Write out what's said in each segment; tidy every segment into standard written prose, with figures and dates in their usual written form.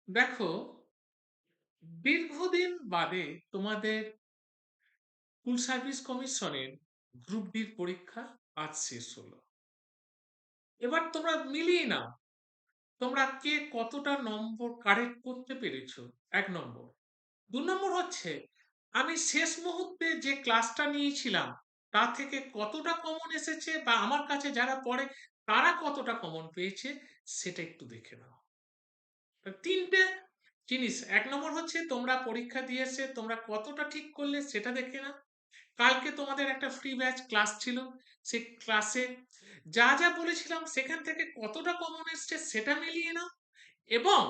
দেখো, দীর্ঘদিন বাদে তোমাদের স্কুল সার্ভিস কমিশনের গ্রুপ ডির পরীক্ষা আজ শেষ হলো। এবার তোমরা মিলিয়ে নাও, তোমরা কে কতটা নম্বর কারেক্ট করতে পেরেছো। 1 নম্বর। 2 নম্বর হচ্ছে, আমি শেষ মুহূর্তে যে ক্লাসটা নিয়েছিলাম তা থেকে কতটা কমন এসেছে বা আমার কাছে যারা পড়ে তারা কতটা কমন পেয়েছে সেটা একটু দেখে নাও। 3টে জিনিস। 1 নম্বর হচ্ছে তোমরা পরীক্ষা দিয়ে এসে তোমরা কতটা ঠিক করলে সেটা দেখে নাও। কালকে তোমাদের একটা ফ্রি ব্যাচ ক্লাস ছিল, সেই ক্লাসে যা যা বলেছিলাম সেখান থেকে কতটা কমন এসছে সেটা মিলিয়ে নাও। এবং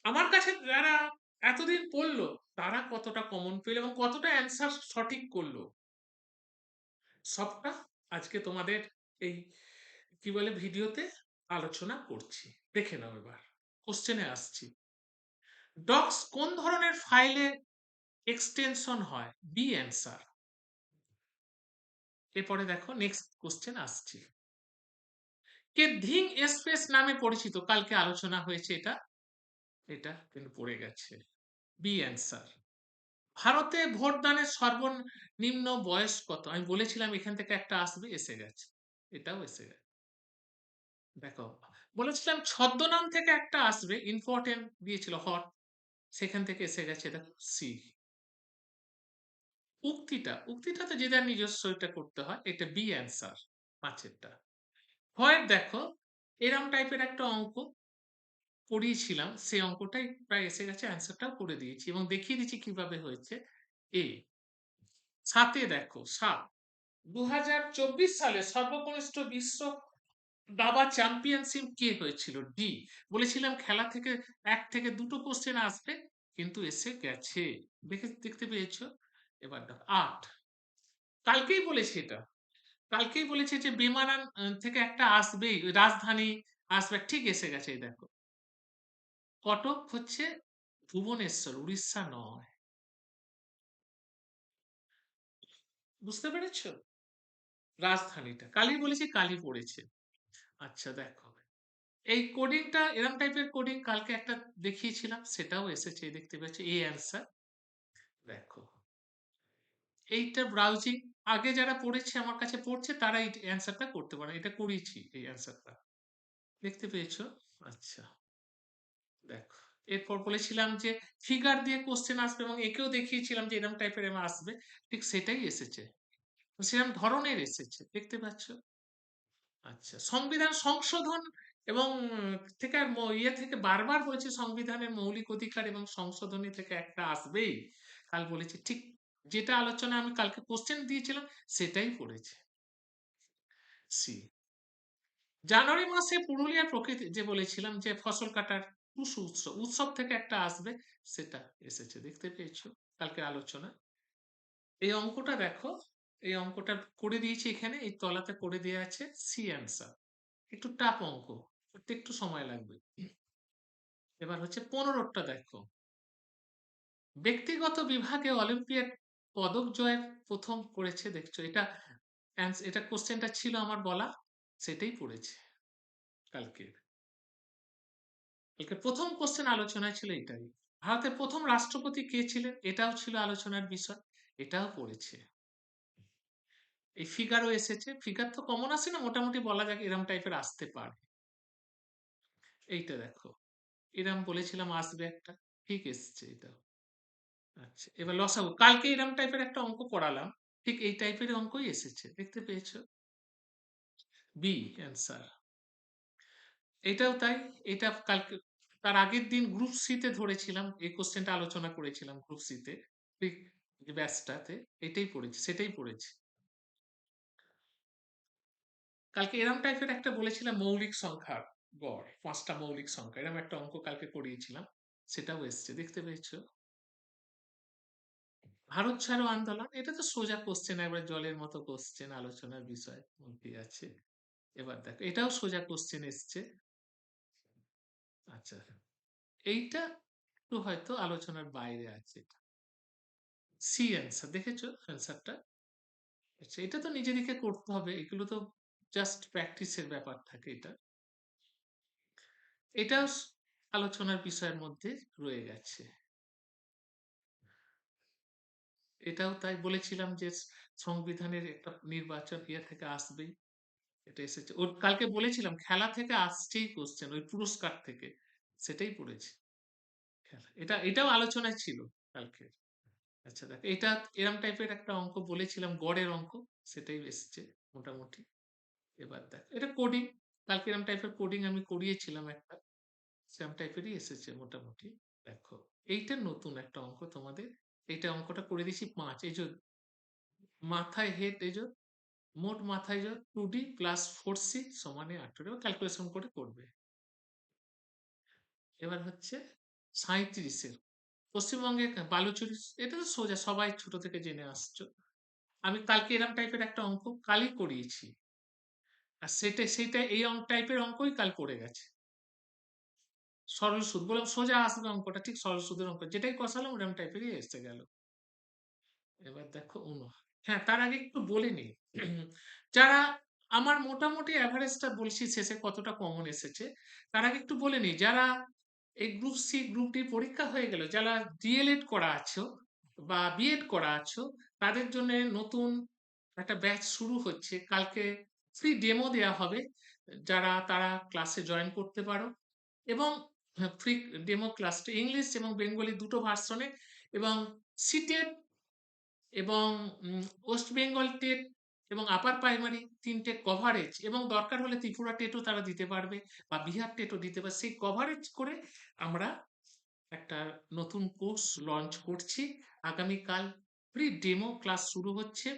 আমার কাছে যারা এতদিন পড়লো তারা কতটা কমন পেল এবং কতটা অ্যান্সার সঠিক করলো, সবটা আজকে তোমাদের এই কি বলে ভিডিওতে আলোচনা করছি। দেখে নাও। এবার কোশ্চেনে আসছি। ডক্স কোন ধরনের ফাইলে এক্সটেনশন হয়? B answer. এরপরে দেখো নেক্সট কোশ্চেন আসছে। কে ধিং স্পেস নামে পরিচিত? কালকে আলোচনা হয়েছে এটা, এটা কিন্তু পড়ে গেছে। B answer. ভারতে ভোটদানের সর্বনিম্ন বয়স কত? আমি বলেছিলাম এখান থেকে একটা আসবে, এসে গেছে, এটাও এসে গেছে। দেখো, বলেছিলাম ছদ্মনাম থেকে একটা আসবে, ইম্পর্টেন্ট দিয়েছিল হট, সেখান থেকে এসে গেছে। দেখো সি। উক্তিটা তো যে যার নিজস্ব এটা করতে হয়, এটা বি অ্যান্সার, পাঁচেরটা। হয় দেখো, এরম টাইপের একটা অঙ্ক করিয়েছিলাম, সেই অঙ্কটাই প্রায় এসে গেছে, অ্যান্সারটাও করে দিয়েছি এবং দেখিয়ে দিচ্ছি কিভাবে হয়েছে। এ 7-এ দেখো, 7 2024 সালে সর্বকনিষ্ঠ বিশ্ব দাবা চ্যাম্পিয়নশিপ কে হয়েছিল? ডি। বলেছিলাম খেলা থেকে 1 থেকে 2টো কোশ্চেন আসবে, কিন্তু এসে গেছে। দেখতে পেয়েছো? এবার দেখো 8। কালকেই বলেছি এটা, কালকেই বলেছে যে বেমানান থেকে একটা আসবেই, রাজধানী আসবে, ঠিক এসে গেছে। এই দেখো, কটক হচ্ছে ভুবনেশ্বর, উড়িষ্যা নয়। বুঝতে পেরেছো? রাজধানীটা কালই বলেছি, কালই পড়েছে। আচ্ছা দেখো, এই কোডিংটা এরম টাইপের কোডিং কালকে একটা দেখিয়েছিলাম, সেটাও এসেছে, দেখতে পাচ্ছ। এই অ্যান্সার। দেখো, এইটা ব্রাউজিং, আগে যারা পড়েছে আমার কাছে পড়ছে তারা এই অ্যান্সারটা করতে পারে, এটা করিয়েছি এই অ্যান্সারটা, দেখতে পেয়েছো? আচ্ছা দেখো, এরপর বলেছিলাম যে ফিগার দিয়ে কোশ্চেন আসবে এবং একেও দেখিয়েছিলাম যে এরকম টাইপের আসবে, ঠিক সেটাই এসেছে, সেরকম ধরনের এসেছে, দেখতে পাচ্ছ। আচ্ছা, সংবিধান সংশোধন এবং থেকে আর ইয়ে থেকে বারবার বলেছে সংবিধানের মৌলিক অধিকার এবং সংশোধনী থেকে একটা আসবেই। কাল বলেছি ঠিক, যেটা আলোচনা আমি কালকে কোশ্চেন দিয়েছিলাম সেটাই পড়েছে। সি। জানুয়ারি মাসে পুরুলিয়ার প্রকৃতি যে বলেছিলাম যে ফসল কাটার টুসু উৎসব, উৎসব থেকে একটা আসবে, সেটা এসেছে, দেখতে পেয়েছো কালকে আলোচনা। এই অঙ্কটা দেখো, এই অঙ্কটা করে দিয়েছি এখানে, এই তলাতে করে দেওয়া আছে সি অ্যান্সার। একটু টাফ অঙ্ক, করতে একটু সময় লাগবে। এবার হচ্ছে 15টা দেখো। ব্যক্তিগত বিভাগে অলিম্পিয়াড পদক জয়ের প্রথম করেছে, দেখছো এটা এটা কোশ্চেনটা ছিল আমার বলা, সেটাই পড়েছে কালকে। কালকে প্রথম কোশ্চেন আলোচনায় ছিল এটাই। ভারতের প্রথম রাষ্ট্রপতি কে ছিলেন? এটাও ছিল আলোচনার বিষয়, এটাও পড়েছে। এই ফিগারও এসেছে, ফিগার তো কমন আসে না, মোটামুটি বলা যাক এরম টাইপের আসতে পারে। এইটা দেখো, এরম বলেছিলাম আসবে একটা, ঠিক এসছে এটাও। আচ্ছা, এবার লসাগু, কালকে এরম টাইপের একটা অঙ্ক করালাম, ঠিক এই টাইপের অঙ্কই এসেছে, দেখতে পেয়েছো? B answer. এটাও তাই, এটা কালকে তার আগের দিন গ্রুপ সি তে ধরেছিলাম, এই কোশ্চেনটা আলোচনা করেছিলাম গ্রুপ সি তে, ঠিক ব্যাচটাতে এটাই পড়েছি, সেটাই পড়েছি। কালকে এরম টাইপের একটা বলেছিলাম মৌলিক সংখ্যার গড়, 5টা মৌলিক সংখ্যা, এরকম একটা অঙ্ক কালকে করিয়েছিলাম, সেটাও এসছে, দেখতে পেয়েছো? ভারত ছাড়ো আন্দোলন, এটা তো সোজা কোশ্চেন, একবার জলের মতো কোশ্চেন, আলোচনার বিষয় মধ্যে আছে। এবার দেখো, এটাও সোজা কোশ্চেন এসছে। আচ্ছা, এইটা একটু হয়তো আলোচনার বাইরে আছে। সি অ্যান্সার, দেখেছো অ্যান্সারটা? আচ্ছা, এটা তো নিজেদেরকে করতে হবে, এগুলো তো জাস্ট প্র্যাকটিসের ব্যাপার থাকে এটা। এটাও আলোচনার বিষয়ের মধ্যে রয়ে গেছে। এটাও তাই বলেছিলাম যে সংবিধানের একটা নির্বাচন থেকে আসবেই। এটা এসেছে। ওর কালকে বলেছিলাম খেলা থেকে আসছেই কোশ্চেন ওই পুরস্কার থেকে। সেটাই পড়েছি। এটাও আলোচনায় ছিল কালকে। আচ্ছা দেখ এটা এরম টাইপের একটা অঙ্ক বলেছিলাম গড়ের অঙ্ক, সেটাই এসেছে মোটামুটি। এবার দেখ এটা কোডিং, কালকে এরম টাইপের কোডিং আমি করিয়েছিলাম একটা, সেরম টাইপেরই এসেছে মোটামুটি। দেখো এইটা নতুন একটা অঙ্ক তোমাদের, এইটা অঙ্কটা করে দিয়েছি 5। এই যে মাথায় হেড, এই যে মোট মাথায় যে 2D প্লাস 4C সমানে 18 ক্যালকুলেশন করে করবে। এবার হচ্ছে 37-এর পশ্চিমবঙ্গে বালুচুরি, এটা তো সোজা সবাই ছোট থেকে জেনে আসছো। আমি কালকে এরম টাইপের একটা অঙ্ক কালই করিয়েছি, আর সেটা এই টাইপের অঙ্কই কাল করে গেছে। সরল সুদ বললাম সোজা আসবে অঙ্কটা, ঠিক সরল সুদের অঙ্ক যেটাই কষালাম ওরকম টাইপেরই এসে গেল। এবার দেখো হ্যাঁ তার আগে একটু বলে নি যারা আমার মোটামুটি অ্যাভারেজটা বলছি শেষে কতটা কমন এসেছে, তার আগে একটু বলে নি যারা এই গ্রুপ সি গ্রুপ ডি পরীক্ষা হয়ে গেল, যারা ডিএলএড করা আছো বা বিএড করা আছো, তাদের জন্য নতুন একটা ব্যাচ শুরু হচ্ছে কালকে। ফ্রি ডেমো দেওয়া হবে, যারা তারা ক্লাসে জয়েন করতে পারো। এবং ফ্রি ডেমো ক্লাসটা ইংলিশ এবং বেঙ্গলি দুটো ভার্সনে, এবং সিটেট এবং ওয়েস্ট বেঙ্গল টেট এবং আপার প্রাইমারি 3টে কভারেজ, এবং দরকার হলে ত্রিপুরা টেটও তারা দিতে পারবে বা বিহার টেটও দিতে পারবে। সেই কভারেজ করে আমরা একটা নতুন কোর্স লঞ্চ করছি আগামীকাল। ফ্রি ডেমো ক্লাস শুরু হচ্ছে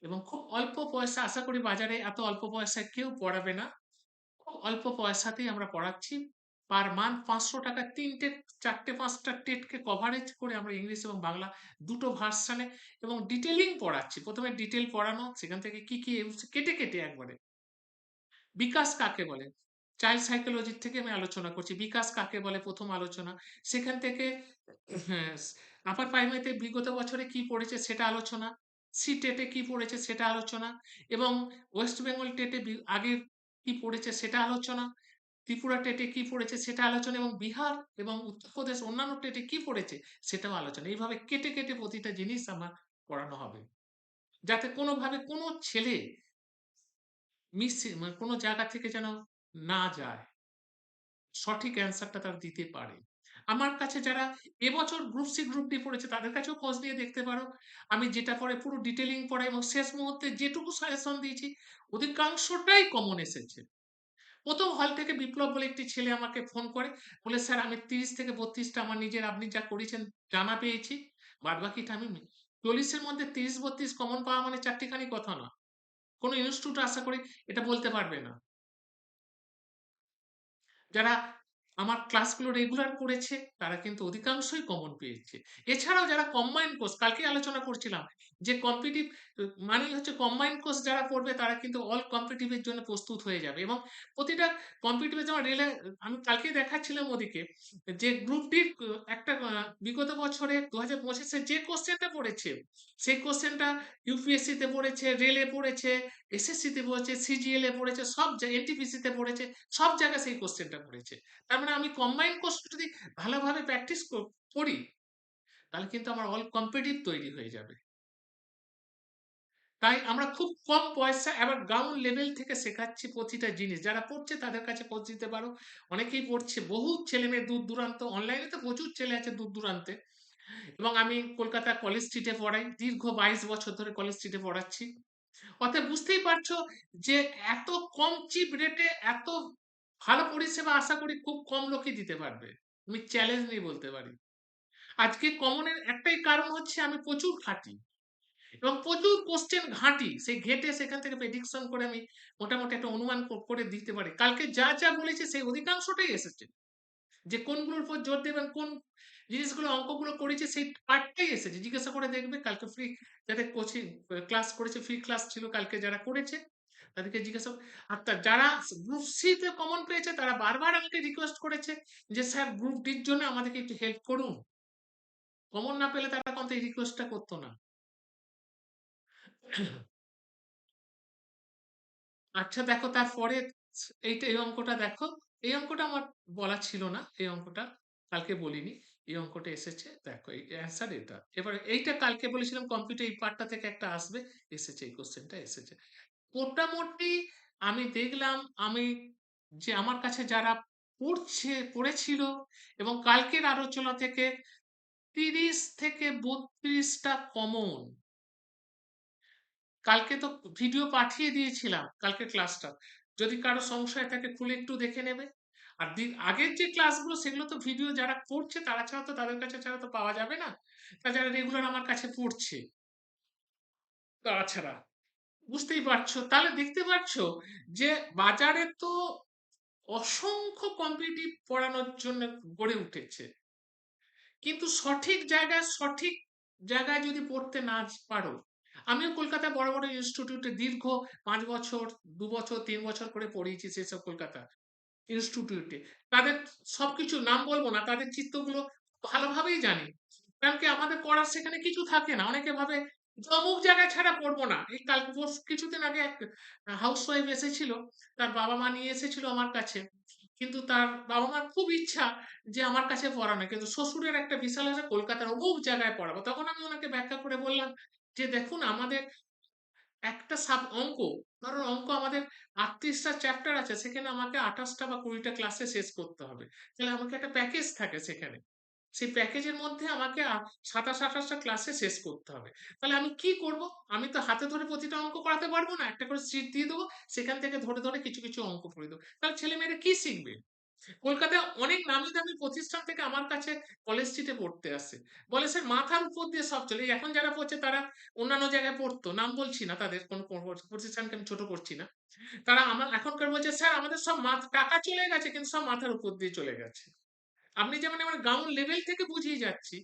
এবং খুব অল্প পয়সা, আশা করি বাজারে এত অল্প পয়সায় কেউ পড়াবে না। খুব অল্প পয়সাতেই আমরা পড়াচ্ছি। পার মান্থ 500 টাকা 3টে 4টে 5টা টেটকে কভারেজ করে আমরা ইংলিশ এবং বাংলা দুটো ভার্সানে এবং ডিটেলিং পড়াচ্ছি। প্রথমে ডিটেল পড়ানো, সেখান থেকে কি কি কেটে কেটে একবারে বিকাশ কাকে বলে, চাইল্ড সাইকোলজির থেকে আমি আলোচনা করছি। বিকাশ কাকে বলে প্রথম আলোচনা, সেখান থেকে হ্যাঁ, আপার প্রাইমারিতে বিগত বছরে কি পড়েছে সেটা আলোচনা, সি টেটে কি পড়েছে সেটা আলোচনা, এবং ওয়েস্ট বেঙ্গল টেটে আগে কি পড়েছে সেটা আলোচনা, ত্রিপুরা টেটে কি পড়েছে সেটা আলোচনা, এবং বিহার এবং উত্তরপ্রদেশ অন্যান্য টেটে কি পড়েছে সেটাও আলোচনা। এইভাবে কেটে কেটে প্রতিটা জিনিস আমার পড়ানো হবে, যাতে কোনোভাবে কোনো ছেলে মিস মানে কোনো জায়গা থেকে যেন না যায়, সঠিক অ্যান্সারটা তারা দিতে পারে। আমার কাছে যারা এবছর গ্রুপ সি গ্রুপ ডি পড়েছে তাদের কাছেও খোঁজ নিয়ে দেখতে পারো। আমি যেটা পরে পুরো ডিটেলিং পড়াই এবং শেষ মুহূর্তে যেটুকু সাজেশন দিয়েছি অধিকাংশটাই কমন এসেছে। প্রথম হল থেকে বিপ্লব বলে একটি ছেলে আমাকে ফোন করে, বলে স্যার আমি 30 থেকে 32টা আমার নিজের আপনি যা করেছেন জানা পেয়েছি, বাদ বাকিটা আমি 40-এর মধ্যে 30-32 কমন পাওয়া মানে চারটিখানি কথা না। কোনো ইনস্টিটিউট আশা করি এটা বলতে পারবে না। যারা আমার ক্লাসগুলো রেগুলার করেছে তারা কিন্তু অধিকাংশই কমন পেয়েছে। এছাড়াও যারা কম্বাইন্ড কোর্স কালকে আলোচনা করছিলাম যে কম্পিটিভ মানে হচ্ছে কম্বাইন্ড কোর্স যারা করবে তারা কিন্তু অল কম্পিটিটিভের জন্য প্রস্তুত হয়ে যাবে। এবং প্রতিটা কম্পিটিটিভে যেমন রেলে আমি কালকে দেখাচ্ছিলাম ওদিকে যে গ্রুপ ডির একটা বিগত বছরে 2025-এ যে কোশ্চেনটা পড়েছে সেই কোশ্চেনটা ইউপিএসসি তে পড়েছে, রেলে পড়েছে, এসএসসি তে পড়েছে, সিজিএল এ পড়েছে, সব এনটিপিসি তে পড়েছে, সব জায়গায় সেই কোশ্চেনটা পড়েছে। তার মানে আমি কম্বাইন্ড কোর্স যদি ভালোভাবে প্র্যাকটিস করি তাহলে কিন্তু আমার অল কম্পিটিটিভ তৈরি হয়ে যাবে। তাই আমরা খুব কম পয়সা এবার গ্রাউন্ড লেভেল থেকে শেখাচ্ছি প্রতিটা জিনিস। যারা পড়ছে তাদের কাছে পৌঁছে দিতে পারো। অনেকেই পড়ছে, বহু ছেলে মেয়ে দূর দূরান্ত, অনলাইনে তো প্রচুর ছেলে আছে দূর দূরান্তে। এবং আমি কলকাতা কলেজ স্ট্রিটে পড়াই, দীর্ঘ 22 বছর ধরে কলেজ স্ট্রিটে পড়াচ্ছি। অতএব বুঝতেই পারছো যে এত কম চিপ রেটে এত ভালো পরিষেবা আশা করি খুব কম লোকই দিতে পারবে। আমি চ্যালেঞ্জ নিয়ে বলতে পারি। আজকে কমনের একটাই কারণ হচ্ছে আমি প্রচুর খাটি এবং প্রচুর কোশ্চেন ঘাঁটি, সেই ঘেটে সেখান থেকে প্রেডিকশন করে আমি মোটামুটি একটা অনুমান করে দিতে পারি। কালকে যা যা বলেছে সেই অধিকাংশটাই এসেছে। যে কোনগুলোর উপর জোর দেবেন, কোন জিনিসগুলো অঙ্কগুলো করেছে সেই পার্টটাই এসেছে। জিজ্ঞাসা করে দেখবে কালকে ফ্রি যাদের কোচিং ক্লাস করেছে, ফ্রি ক্লাস ছিল কালকে যারা করেছে তাদেরকে জিজ্ঞাসা। আর যারা গ্রুপ সি তে কমন পেয়েছে তারা বারবার আমাকে রিকোয়েস্ট করেছে যে স্যার গ্রুপ ডির জন্য আমাদেরকে একটু হেল্প করুন। কমন না পেলে তারা কত এই রিকোয়েস্টটা করতো না। আচ্ছা দেখো তারপরে এই অঙ্কটা দেখো। এই অঙ্কটা আমার বলা ছিল না, এই অঙ্কটা কালকে বলিনি। এই অঙ্কটা এসেছে, দেখো এই অ্যান্সার এটা। এবার এইটা কালকে বলেছিলাম কম্পিউটার এই পার্টটা থেকে একটা আসবে, এসেছে, এই কোশ্চেনটা এসেছে। মোটামুটি আমি দেখলাম, আমি যে আমার কাছে যারা পড়েছিল এবং কালকের আলোচনা থেকে 30 থেকে 32টা কমন। কালকে তো ভিডিও পাঠিয়ে দিয়েছিলাম কালকে ক্লাসটা, যদি কারো সংশয় থাকে খুলে একটু দেখে নেবে। আর আগের যে ক্লাসগুলো সেগুলো তো ভিডিও যারা করছে তারা ছাড়া তো, তাদের কাছে ছাড়া তো পাওয়া যাবে না, তা যারা রেগুলার আমার কাছে পড়ছে তারা ছাড়া। বুঝতেই পারছো, তাহলে দেখতে পাচ্ছ যে বাজারে তো অসংখ্য কম্পিটিটিভ পড়ানোর জন্য গড়ে উঠেছে, কিন্তু সঠিক জায়গায় যদি পড়তে না পারো। আমিও কলকাতায় বড় বড় ইনস্টিটিউটে দীর্ঘ 5 বছর, 2 বছর, 3 বছর করে পড়িয়েছি সেসব কলকাতা ইনস্টিটিউটে। তাদের সবকিছু নাম বলবো না, তাদের চিত্রগুলো ভালোভাবেই জানি। কারণ কি আমাদের করার সেখানে কিছু থাকে না, অনেকে ভাবে যে অমুক জায়গায় ছাড়া পড়বো না। এই কাল কিছুদিন আগে এক হাউস ওয়াইফ এসেছিল, তার বাবা মা নিয়ে এসেছিল আমার কাছে, কিন্তু তার বাবা মার খুব ইচ্ছা যে আমার কাছে পড়ানো, কিন্তু শ্বশুরের একটা বিশাল আছে কলকাতার অমুক জায়গায় পড়াবো। তখন আমি ওনাকে ব্যাখ্যা করে বললাম যে দেখুন আমাদের একটা অঙ্ক, ধরুন অঙ্ক আমাদের 38টা চ্যাপ্টার আছে, সেখানে আমাকে 28টা বা 20টা ক্লাসে শেষ করতে হবে। তাহলে আমাকে একটা প্যাকেজ থাকে সেখানে, সেই প্যাকেজের মধ্যে আমাকে 27-28টা ক্লাসে শেষ করতে হবে। তাহলে আমি কি করব? আমি তো হাতে ধরে প্রতিটা অঙ্ক করাতে পারবো না, একটা করে সিট দিয়ে দেবো, সেখান থেকে ধরে ধরে কিছু কিছু অঙ্ক করে দেবো। তাহলে ছেলে মেয়েরা কি শিখবে? কলকাতায় অনেক নামি দামি প্রতিষ্ঠান থেকে আমার কাছে কলেজ স্ট্রিটে পড়তে আসে, বলে স্যার মাথার উপর দিয়ে সব চলে। এখন যারা পড়ছে তারা অন্যান্য জায়গায় পড়তো, নাম বলছি না, তাদের কোনো প্রতিষ্ঠানকে আমি ছোট করছি না, তারা আমার এখনকার বলছে স্যার আমাদের সব টাকা চলে গেছে কিন্তু সব মাথার উপর দিয়ে চলে গেছে। আপনি যেমন আমার গ্রাউন্ড লেভেল থেকে বুঝিয়ে যাচ্ছি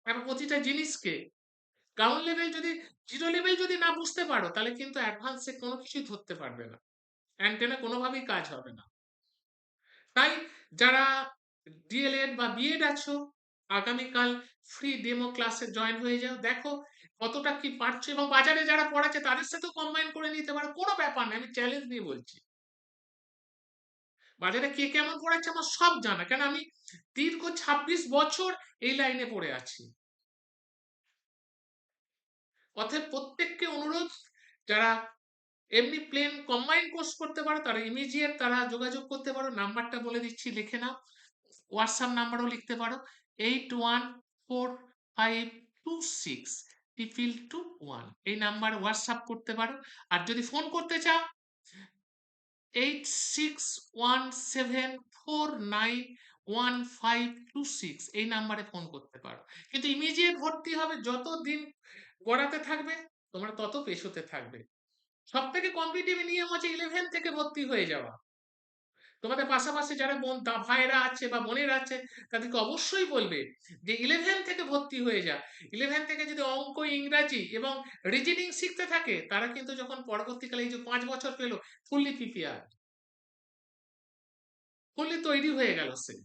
এবার প্রতিটা জিনিসকে, গ্রাউন্ড লেভেল যদি, জিরো লেভেল যদি না বুঝতে পারো তাহলে কিন্তু অ্যাডভান্সে কোনো কিছুই ধরতে পারবে না, অ্যান্টেনা কোনোভাবেই কাজ হবে না। তাই যারা ডিএলএড বা বিএড আছো, আগামীকাল ফ্রি ডেমো ক্লাসে জয়েন হয়ে যাও, দেখো কতটা কি পারছো, এবং বাজারে যারা পড়াচ্ছে তাদের সাথেও কম্বাইন করে নিতে পারো, কোনো ব্যাপার না, আমি চ্যালেঞ্জ দিয়ে বলছি। বাজারে কে কেমন পড়াচ্ছে আমার সব জানা, কেন আমি দীর্ঘ 26 বছর এই লাইনে পড়ে আছি। অতএব প্রত্যেককে অনুরোধ, যারা এমনি প্লেন কম্বাইন কোর্স করতে পারো তারা ইমিডিয়েট তারা যোগাযোগ করতে পারো। নাম্বারটা বলে দিচ্ছি, লিখে নাও, হোয়াটসঅ্যাপ নাম্বারও লিখতে পারো, 8145262221, এই নাম্বার হোয়াটসঅ্যাপ করতে পারো। আর যদি ফোন করতে চাও 8617491526, এই নাম্বারে ফোন করতে পারো। কিন্তু ইমিডিয়েট ভর্তি হবে, যত দিন গড়াতে থাকবে তোমরা তত পেছোতে থাকবে। সব থেকে কম্পিটিটিভ নিয়ম হচ্ছে 11 থেকে ভর্তি হয়ে যাওয়া। তোমাদের পাশাপাশি যারা ভাইরা আছে বা বোনেরা আছে তাদেরকে অবশ্যই বলবে যে 11 থেকে ভর্তি হয়ে যা। 11 থেকে যদি অঙ্ক, ইংরাজি এবং রিজনিং শিখতে থাকে তারা কিন্তু যখন পরবর্তীকালে এই যে 5 বছর পেলো, ফুললি প্রিপেয়ার, ফুললি তৈরি হয়ে গেল সে।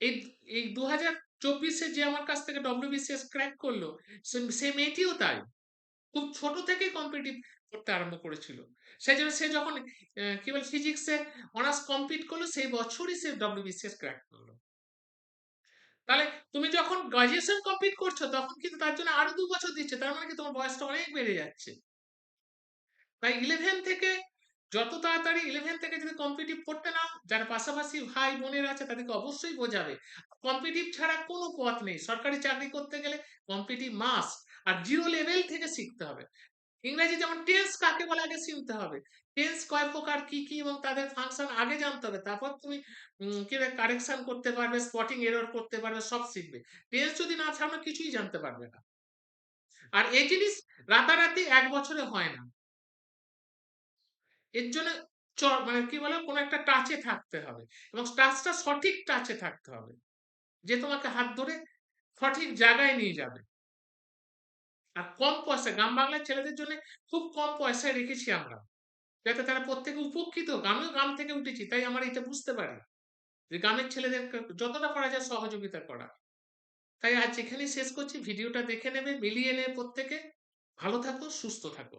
এই এই 2024-এ যে আমার কাছ থেকে ডব্লিউবিসিএস ক্র্যাক করলো, সে মেয়েটিও তাই, খুব ছোট থেকেই কম্পিটিটিভ করতে আরম্ভ করেছিল। সেই জন্য সে যখন কি বলে ফিজিক্সে অনার্স কমপ্লিট করলো সেই বছরই সে ডব্লিউবিসিএস ক্র্যাক করলো। তাহলে তুমি যখন গ্রাজুয়েশন কমপ্লিট করছো তখন কিন্তু তার জন্য আরো 2 বছর দিচ্ছে, তার মানে কি তোমার বয়সটা অনেক বেড়ে যাচ্ছে। তাই 11 থেকে, যত তাড়াতাড়ি 11 থেকে যদি কম্পিটিটিভ পড়তে নাও, যারা পাশাপাশি ভাই বোনের আছে তাদেরকে অবশ্যই বোঝাবে কম্পিটিটিভ ছাড়া কোনো পথ নেই, সরকারি চাকরি করতে গেলে কম্পিটিটিভ মাস্ট। আর জিরো লেভেল থেকে শিখতে হবে। ইংরেজি যেমন টেন্স কাকে বলে আগে শিখতে হবে, টেন্স কয় প্রকার কি কি এবং তাদের ফাংশন আগে জানতে হবে, তারপর তুমি কি কারেকশন করতে পারবে, স্পটিং এরর করতে পারবে, সব শিখবে। টেন্স যদি না ছাড়ো কিছুই জানতে পারবে না। আর এই জিনিস রাতারাতি 1 বছরে হয় না, এর জন্য মানে কি বলে কোনো একটা টাচে থাকতে হবে, এবং টাচটা সঠিক টাচে থাকতে হবে, যে তোমাকে হাত ধরে সঠিক জায়গায় নিয়ে যাবে। আর কম পয়সা, গ্রাম বাংলার ছেলেদের জন্য খুব কম পয়সায় রেখেছি আমরা, যাতে তারা প্রত্যেকে উপকৃত হোক। আমিও গ্রাম থেকে উঠেছি, তাই আমার এটা বুঝতে পারি যে গ্রামের ছেলেদের যতটা করা যায় সহযোগিতা করা। তাই আজ এখানেই শেষ করছি, ভিডিওটা দেখে নেবে, মিলিয়ে নেবে প্রত্যেকে। ভালো থাকো, সুস্থ থাকো।